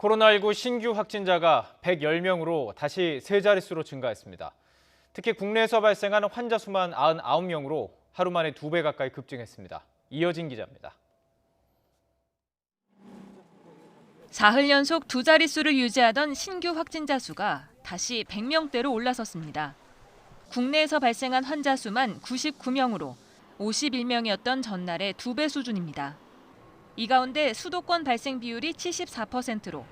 코로나19 신규 확진자가 110명으로 다시 세 자릿수로 증가했습니다. 특히 국내에서 발생한 환자 수만 99명으로 하루 만에 2배 가까이 급증했습니다. 이어진 기자입니다. 사흘 연속 두 자릿수를 유지하던 신규 확진자 수가 다시 100명대로 올라섰습니다. 국내에서 발생한 환자 수만 99명으로 51명이었던 전날의 2배 수준입니다. 이 가운데 수도권 발생 비율이 74%로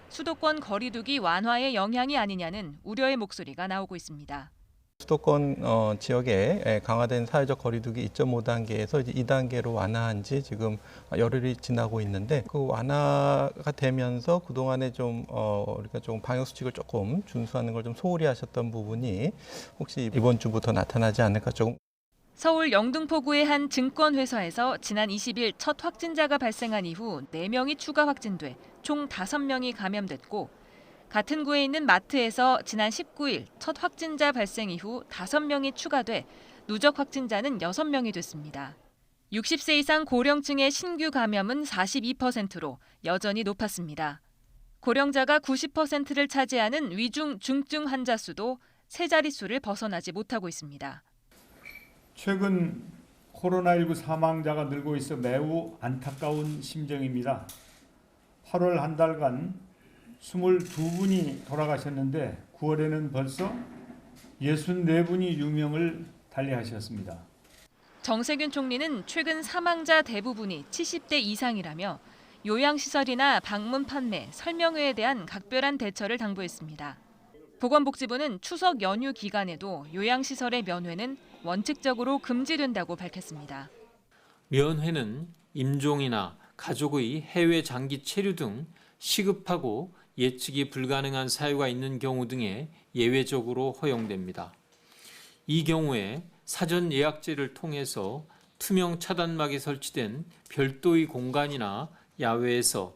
수도권 거리두기 완화의 영향이 아니냐는 우려의 목소리가 나오고 있습니다. 수도권 지역에 강화된 사회적 거리두기 2.5단계에서 이제 2단계로 완화한 지 지금 열흘이 지나고 있는데 그 완화가 되면서 그동안에 좀 우리가 좀 방역 수칙을 조금 준수하는 걸 좀 소홀히 하셨던 부분이 혹시 이번 주부터 나타나지 않을까 조금. 서울 영등포구의 한 증권회사에서 지난 20일 첫 확진자가 발생한 이후 4명이 추가 확진돼 총 5명이 감염됐고 같은 구에 있는 마트에서 지난 19일 첫 확진자 발생 이후 5명이 추가돼 누적 확진자는 6명이 됐습니다. 60세 이상 고령층의 신규 감염은 42%로 여전히 높았습니다. 고령자가 90%를 차지하는 위중, 중증 환자 수도 세 자릿수를 벗어나지 못하고 있습니다. 최근 코로나19 사망자가 늘고 있어 매우 안타까운 심정입니다. 8월 한 달간 22분이 돌아가셨는데 9월에는 벌써 64분이 유명을 달리하셨습니다. 정세균 총리는 최근 사망자 대부분이 70대 이상이라며 요양시설이나 방문 판매, 설명회에 대한 각별한 대처를 당부했습니다. 보건복지부는 추석 연휴 기간에도 요양시설의 면회는 원칙적으로 금지된다고 밝혔습니다. 면회는 임종이나 가족의 해외 장기 체류 등 시급하고 예측이 불가능한 사유가 있는 경우 등에 예외적으로 허용됩니다. 이 경우에 사전 예약제를 통해서 투명 차단막이 설치된 별도의 공간이나 야외에서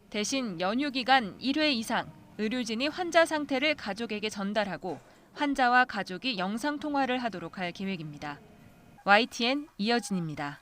대신 연휴 기간 1회 이상 의료진이 환자 상태를 가족에게 전달하고 환자와 가족이 영상통화를 하도록 할 계획입니다. YTN 이어진입니다.